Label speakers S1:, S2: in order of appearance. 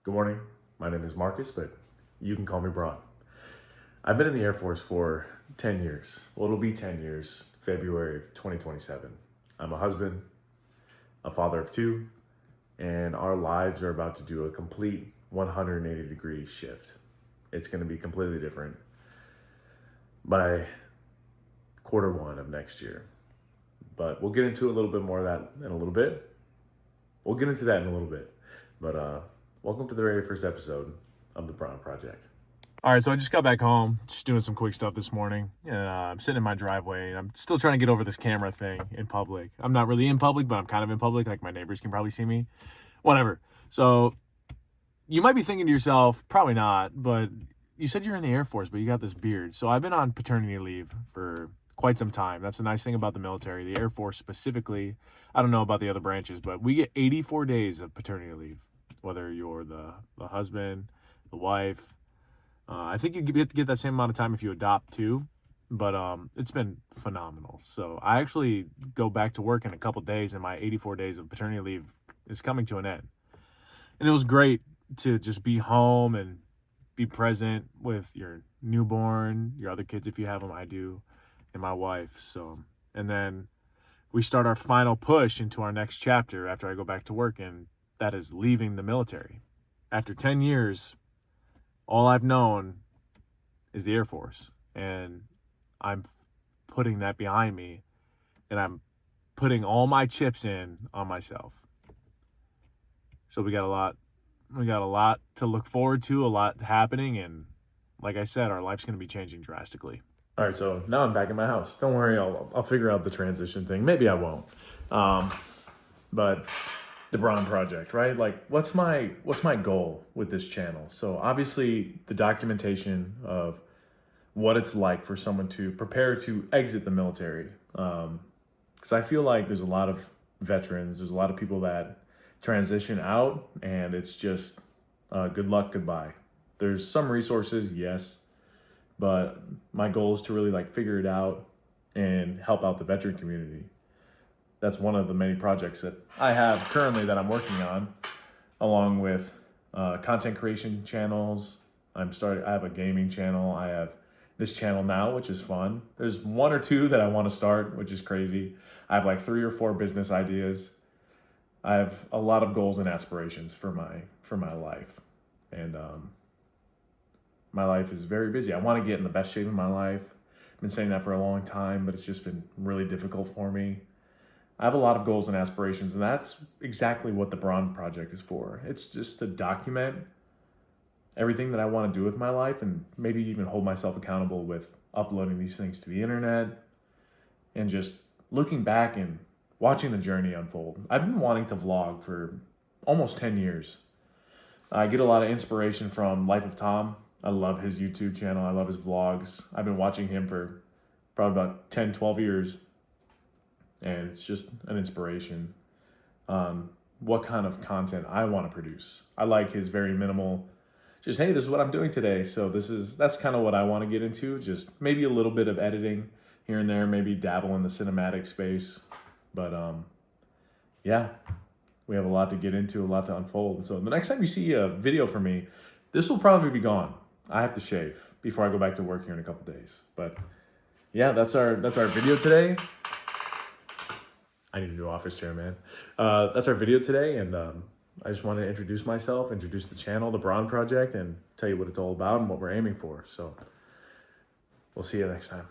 S1: Good morning. My name is Marcus, but you can call me Bron. I've been in the Air Force for 10 years. Well, it'll be 10 years, February of 2027. I'm a husband, a father of two, and our lives are about to do a complete 180-degree shift. It's going to be completely different by Q1 of next year. But we'll get into a little bit more of that in a little bit. But welcome to the very first episode of TheBronProject.
S2: All right, so I just got back home, just doing some quick stuff this morning. And I'm sitting in my driveway, and I'm still trying to get over this camera thing in public. I'm not really in public, but I'm kind of in public. Like, my neighbors can probably see me. Whatever. So you might be thinking to yourself, probably not, but you said you're in the Air Force, but you got this beard. So I've been on paternity leave for quite some time. That's the nice thing about the military. The Air Force specifically, I don't know about the other branches, but we get 84 days of paternity leave, whether you're the husband, the wife. I think you get that same amount of time if you adopt too, but it's been phenomenal. So I actually go back to work in a couple days, and my 84 days of paternity leave is coming to an end. And it was great to just be home and be present with your newborn, your other kids if you have them, I do, and my wife. So, and then we start our final push into our next chapter after I go back to work, and that is leaving the military. After 10 years, all I've known is the Air Force, and I'm putting that behind me, and I'm putting all my chips in on myself. So we got a lot to look forward to, a lot happening, and like I said, our life's going to be changing drastically.
S1: All right, so now I'm back in my house. Don't worry, I'll figure out the transition thing. Maybe I won't. But the Bron Project, right? Like, what's my goal with this channel? So obviously the documentation of what it's like for someone to prepare to exit the military. Because I feel like there's a lot of veterans, there's a lot of people that transition out, and it's just good luck, goodbye. There's some resources, yes, but my goal is to really like figure it out and help out the veteran community. That's one of the many projects that I have currently that I'm working on, along with content creation channels. I have a gaming channel. I have this channel now, which is fun. There's one or two that I want to start, which is crazy. I have like 3 or 4 business ideas. I have a lot of goals and aspirations for my life, and my life is very busy. I want to get in the best shape of my life. I've been saying that for a long time, but it's just been really difficult for me. I have a lot of goals and aspirations, and that's exactly what the Bron Project is for. It's just to document everything that I want to do with my life, and maybe even hold myself accountable with uploading these things to the internet and just looking back and watching the journey unfold. I've been wanting to vlog for almost 10 years. I get a lot of inspiration from Life of Tom. I love his YouTube channel. I love his vlogs. I've been watching him for probably about 10, 12 years. And it's just an inspiration on what kind of content I want to produce. I like his very minimal, just, hey, this is what I'm doing today. So that's kind of what I want to get into. Just maybe a little bit of editing here and there, maybe dabble in the cinematic space. But yeah, we have a lot to get into, a lot to unfold. So the next time you see a video from me, this will probably be gone. I have to shave before I go back to work here in a couple days. But yeah, that's our video today. I need a new office chair, man. That's our video today, and I just want to introduce myself, introduce the channel, the Bron Project, and tell you what it's all about and what we're aiming for. So we'll see you next time.